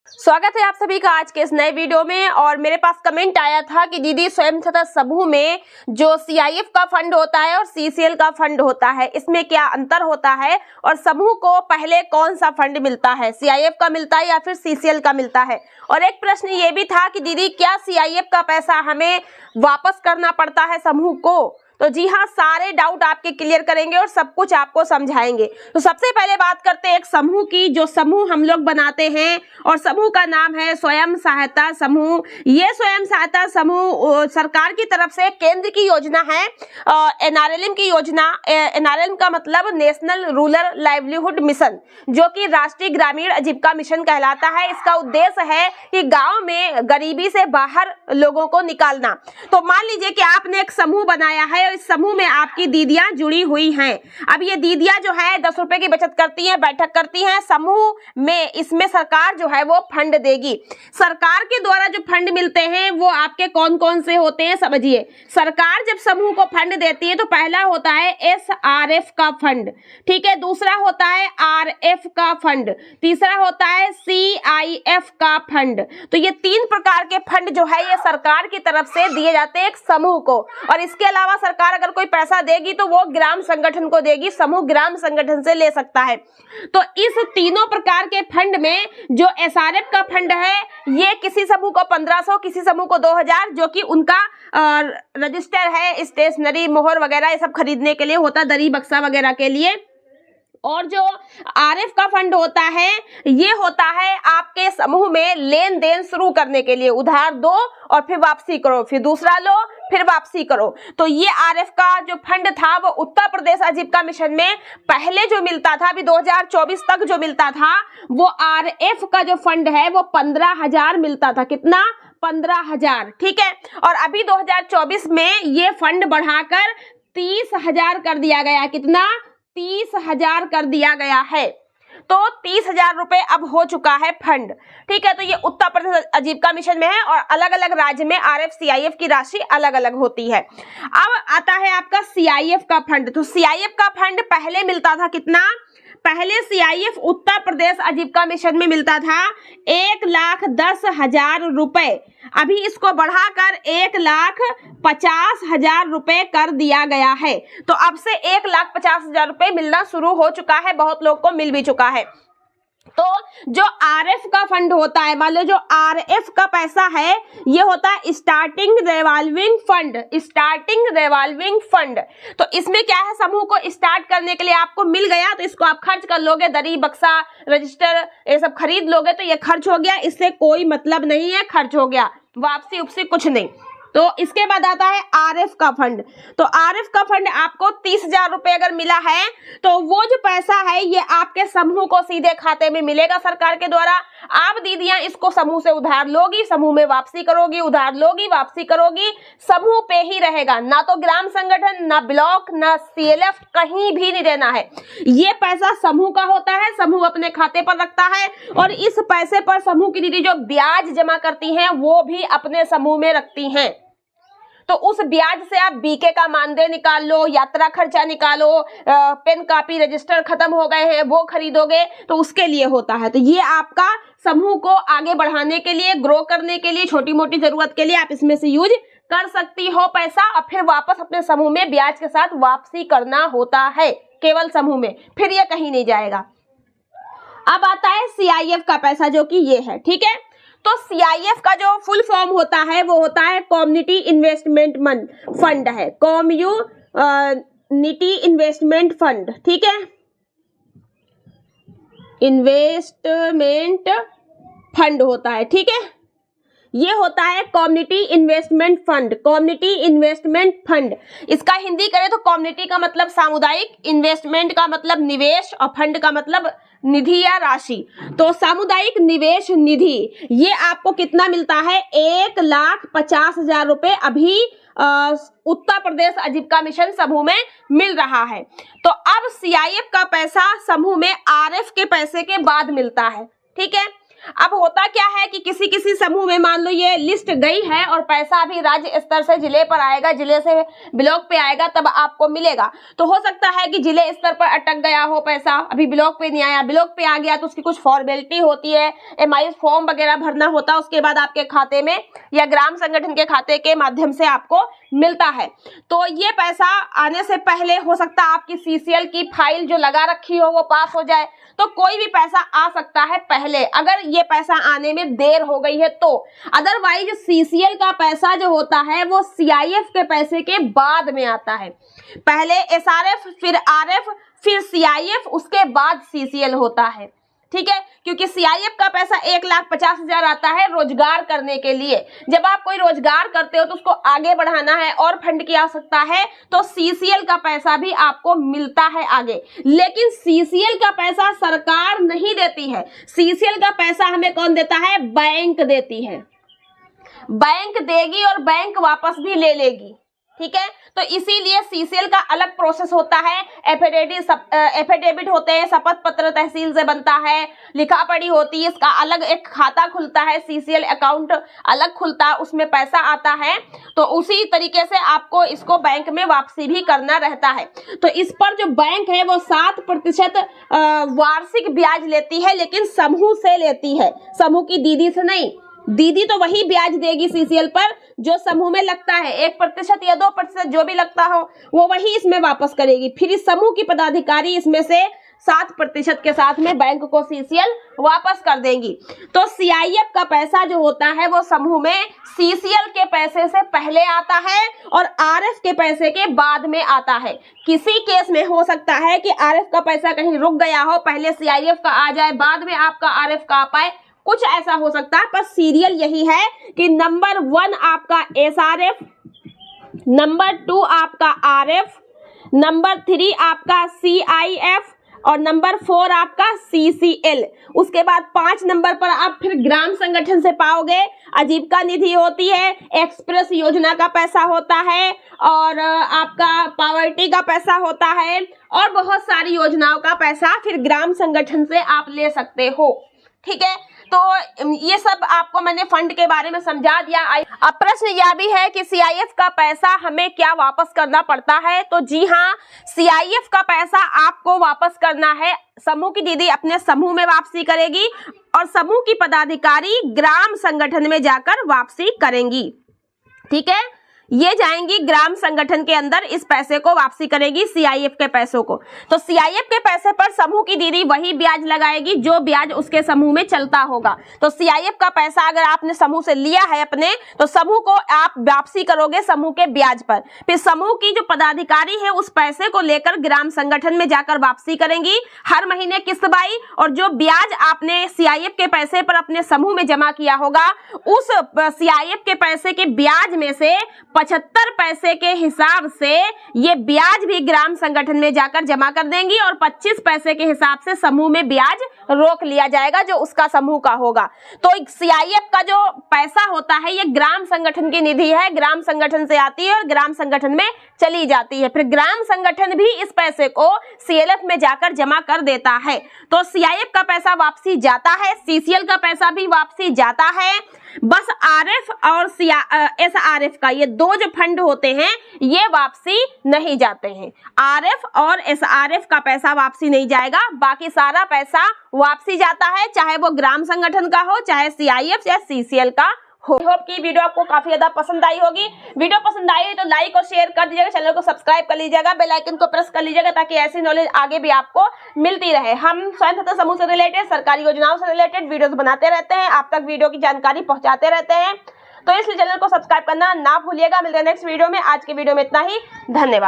स्वागत है आप सभी का आज के इस नए वीडियो में। और मेरे पास कमेंट आया था कि दीदी स्वयं सहायता समूह में जो सीआईएफ का फंड होता है और सीसीएल का फंड होता है, इसमें क्या अंतर होता है और समूह को पहले कौन सा फंड मिलता है, सीआईएफ का मिलता है या फिर सीसीएल का मिलता है। और एक प्रश्न ये भी था कि दीदी क्या सीआईएफ का पैसा हमें वापस करना पड़ता है समूह को। तो जी हाँ, सारे डाउट आपके क्लियर करेंगे और सब कुछ आपको समझाएंगे। तो सबसे पहले बात करते हैं एक समूह की, जो समूह हम लोग बनाते हैं और समूह का नाम है स्वयं सहायता समूह। ये स्वयं सहायता समूह सरकार की तरफ से केंद्र की योजना है, एनआरएलएम की योजना। एनआरएलएम का मतलब नेशनल रूरल लाइवलीहुड मिशन, जो कि राष्ट्रीय ग्रामीण आजीविका मिशन कहलाता है। इसका उद्देश्य है कि गाँव में गरीबी से बाहर लोगों को निकालना। तो मान लीजिए कि आपने एक समूह बनाया है, इस समूह में आपकी दीदियां जुड़ी हुई हैं। अब ये दीदियां जो है 10 रुपए की बचत करती हैं, बैठक करती हैं समूह में। इसमें सरकार जो है वो फंड देगी। सरकार के द्वारा जो फंड मिलते हैं वो आपके कौन कौन से होते हैं समझिए। सरकार जब समूह को फंड देती है तो पहला होता है एसआरएफ का फंड, ठीक है। दूसरा होता है आरएफ का फंड, तीसरा होता है सीआईएफ का फंड। तो ये 3 प्रकार के फंड जो है ये सरकार की तरफ से दिए जाते हैं एक समूह को। और इसके अलावा सरकार अगर कोई पैसा देगी तो वो ग्राम संगठन को देगी, समूह ग्राम संगठन से ले सकता है। तो इस तीनों प्रकार के फंड में जो एसआरएफ का फंड है ये किसी समूह को 1500, किसी समूह को 2000, जो कि उनका रजिस्टर है स्टेशनरी मोहर वगैरह ये सब खरीदने के लिए होता है, दरी बक्सा वगैरह के लिए। और जो आरएफ का फंड होता है ये होता है आपके समूह में लेन देन शुरू करने के लिए, उधार दो और फिर वापसी करो, फिर दूसरा लो फिर वापसी करो। तो ये आरएफ का जो फंड था वो उत्तर प्रदेश आजीविका मिशन में पहले जो मिलता था, अभी 2024 तक जो मिलता था, वो आरएफ का जो फंड है वो 15,000 मिलता था। कितना? 15,000, ठीक है। और अभी 2024 में ये फंड बढ़ाकर 30,000 कर दिया गया। कितना? 30,000 कर दिया गया है। तो 30,000 रुपए अब हो चुका है फंड, ठीक है। तो ये उत्तर प्रदेश आजीविका मिशन में है और अलग अलग राज्य में आरएफ सीआईएफ की राशि अलग अलग होती है। अब आता है आपका सीआईएफ का फंड। तो सीआईएफ का फंड पहले मिलता था कितना? पहले सीआईएफ उत्तर प्रदेश आजीविका मिशन में मिलता था 1,10,000 रुपए। अभी इसको बढ़ाकर 1,50,000 रुपए कर दिया गया है। तो अब से 1,50,000 रुपए मिलना शुरू हो चुका है, बहुत लोग को मिल भी चुका है। तो जो आरएफ का फंड होता है, मान लो जो आरएफ का पैसा है ये होता है starting revolving fund. Starting revolving fund, तो इसमें क्या है, समूह को स्टार्ट करने के लिए आपको मिल गया तो इसको आप खर्च कर लोगे, दरी बक्सा रजिस्टर ये सब खरीद लोगे तो ये खर्च हो गया, इससे कोई मतलब नहीं है, खर्च हो गया, वापसी उपसी कुछ नहीं। तो इसके बाद आता है आरएफ का फंड। तो आरएफ का फंड आपको 30,000 रुपए अगर मिला है तो वो जो पैसा है ये आपके समूह को सीधे खाते में मिलेगा सरकार के द्वारा। आप दीदियां इसको समूह से उधार लोगी, समूह में वापसी करोगी, उधार लोगी वापसी करोगी, समूह पे ही रहेगा। ना तो ग्राम संगठन, ना ब्लॉक, ना सीएलएफ, कहीं भी नहीं देना है। ये पैसा समूह का होता है, समूह अपने खाते पर रखता है और इस पैसे पर समूह की दीदी जो ब्याज जमा करती हैं वो भी अपने समूह में रखती हैं। तो उस ब्याज से आप बीके का मानदेय निकाल लो, यात्रा खर्चा निकालो, पेन कापी रजिस्टर खत्म हो गए हैं वो खरीदोगे, तो उसके लिए होता है। तो ये आपका समूह को आगे बढ़ाने के लिए, ग्रो करने के लिए, छोटी मोटी जरूरत के लिए आप इसमें से यूज कर सकती हो पैसा और फिर वापस अपने समूह में ब्याज के साथ वापसी करना होता है, केवल समूह में, फिर ये कहीं नहीं जाएगा। अब आता है सीआईएफ का पैसा, जो कि ये है, ठीक है। तो सीआईएफ का जो फुल फॉर्म होता है वो होता है कम्युनिटी इन्वेस्टमेंट फंड है, कम्युनिटी इन्वेस्टमेंट फंड, ठीक है। इन्वेस्टमेंट फंड होता है, ठीक है। ये होता है community investment fund, community investment fund. इसका हिंदी करें तो कम्युनिटी का मतलब सामुदायिक, इन्वेस्टमेंट का मतलब निवेश और फंड का मतलब निधि या राशि। तो सामुदायिक निवेश निधि ये आपको कितना मिलता है? 1,50,000 रुपए अभी उत्तर प्रदेश आजीविका मिशन समूह में मिल रहा है। तो अब सीआईएफ का पैसा समूह में आरएफ के पैसे के बाद मिलता है, ठीक है। अब होता क्या है कि किसी किसी समूह में मान लो ये लिस्ट गई है और पैसा अभी राज्य स्तर से जिले पर आएगा, जिले से ब्लॉक पे आएगा, तब आपको मिलेगा। तो हो सकता है कि जिले स्तर पर अटक गया हो पैसा, अभी ब्लॉक पे नहीं आया, ब्लॉक पे आ गया तो उसकी कुछ फॉर्मेलिटी होती है, एमआई फॉर्म वगैरह भरना होता है, उसके बाद आपके खाते में या ग्राम संगठन के खाते के माध्यम से आपको मिलता है। तो ये पैसा आने से पहले हो सकता है आपकी सीसीएल की फाइल जो लगा रखी हो वो पास हो जाए, तो कोई भी पैसा आ सकता है पहले, अगर ये पैसा आने में देर हो गई है तो। अदरवाइज सीसीएल का पैसा जो होता है वो सीआईएफ के पैसे के बाद में आता है। पहले एसआरएफ, फिर आरएफ, फिर सीआईएफ, उसके बाद सीसीएल होता है। ठीक है, क्योंकि सीआईएफ का पैसा 1,50,000 आता है रोजगार करने के लिए। जब आप कोई रोजगार करते हो तो उसको आगे बढ़ाना है और फंड की आवश्यकता है, तो सीसीएल का पैसा भी आपको मिलता है आगे। लेकिन सीसीएल का पैसा सरकार नहीं देती है, सीसीएल का पैसा हमें कौन देता है? बैंक देती है। बैंक देगी और बैंक वापस भी ले लेगी। ठीक है, तो इसीलिए सीसीएल का अलग प्रोसेस होता है। एफिडेविट होते हैं, शपथ पत्र तहसील से बनता है, लिखा पढ़ी होती है, इसका अलग एक खाता खुलता है, सीसीएल अकाउंट अलग खुलता है, उसमें पैसा आता है। तो उसी तरीके से आपको इसको बैंक में वापसी भी करना रहता है। तो इस पर जो बैंक है वो 7% वार्षिक ब्याज लेती है, लेकिन समूह से लेती है, समूह की दीदी से नहीं। दीदी तो वही ब्याज देगी सीसीएल पर जो समूह में लगता है, 1% या 2% जो भी लगता हो वो वही इसमें वापस करेगी। फिर इस समूह की पदाधिकारी इसमें से 7% के साथ में बैंक को सीसीएल वापस कर देंगी। तो सीआईएफ का पैसा जो होता है वो समूह में सीसीएल के पैसे से पहले आता है और आरएफ के पैसे के बाद में आता है। किसी केस में हो सकता है कि आरएफ का पैसा कहीं रुक गया हो, पहले सीआईएफ का आ जाए, बाद में आपका आरएफ का आ पाए, कुछ ऐसा हो सकता है। पर सीरियल यही है कि नंबर 1 आपका एसआरएफ, नंबर 2 आपका आरएफ, नंबर 3 आपका सीआईएफ और नंबर 4 आपका सीसीएल। उसके बाद 5 नंबर पर आप फिर ग्राम संगठन से पाओगे आजीविका निधि होती है, एक्सप्रेस योजना का पैसा होता है और आपका पावर्टी का पैसा होता है और बहुत सारी योजनाओं का पैसा फिर ग्राम संगठन से आप ले सकते हो। ठीक है, तो ये सब आपको मैंने फंड के बारे में समझा दिया। अब प्रश्न यह भी है कि सीआईएफ का पैसा हमें क्या वापस करना पड़ता है? तो जी हाँ, सीआईएफ का पैसा आपको वापस करना है, समूह की दीदी अपने समूह में वापसी करेगी और समूह की पदाधिकारी ग्राम संगठन में जाकर वापसी करेंगी। ठीक है, ये जाएंगी ग्राम संगठन के अंदर, इस पैसे को वापसी करेगी सीआईएफ के पैसों को। तो सीआईएफ के पैसे पर समूह की दीदी वही ब्याज लगाएगी जो ब्याज उसके समूह में चलता होगा। तो सीआईएफ का पैसा अगर आपने समूह से लिया है अपने, तो समूह को आप वापसी करोगे समूह के ब्याज पर। फिर समूह की जो पदाधिकारी है उस पैसे को लेकर ग्राम संगठन में जाकर वापसी करेंगी, हर महीने किस्त बाई, और जो ब्याज आपने सीआईएफ के पैसे पर अपने समूह में जमा किया होगा उस सीआईएफ के पैसे के ब्याज में से 75 पैसे के हिसाब से ये ब्याज भी ग्राम संगठन में जाकर जमा कर देंगी और 25 पैसे के हिसाब से समूह में ब्याज रोक लिया जाएगा जो उसका समूह का होगा। तो सीआईएफ का जो पैसा होता है ये ग्राम संगठन की निधि है, ग्राम संगठन से आती है और ग्राम संगठन में चली जाती है। फिर ग्राम संगठन भी इस पैसे को सीएलएफ में जाकर जमा कर देता है। तो सीआईएफ का पैसा वापसी जाता है, सीसीएल का पैसा भी वापसी जाता है। बस आरएफ और एसआरएफ का, ये दो जो फंड होते हैं ये वापसी नहीं जाते हैं। आरएफ और एसआरएफ का पैसा वापसी नहीं जाएगा, बाकी सारा पैसा वापसी जाता है, चाहे वो ग्राम संगठन का हो, चाहे सीआईएफ या सीसीएल का हो। होप की वीडियो आपको काफी ज्यादा पसंद आई होगी। वीडियो पसंद आई तो लाइक और शेयर कर दीजिएगा, चैनल को सब्सक्राइब कर लीजिएगा, बेल आइकन को प्रेस कर लीजिएगा ताकि ऐसी नॉलेज आगे भी आपको मिलती रहे। हम स्वयं सहायता समूह से रिलेटेड, सरकारी योजनाओं से रिलेटेड वीडियोस बनाते रहते हैं, आप तक वीडियो की जानकारी पहुंचाते रहते हैं, तो इसलिए चैनल को सब्सक्राइब करना ना भूलिएगा। मिलते हैं नेक्स्ट वीडियो में। आज के वीडियो में इतना ही, धन्यवाद।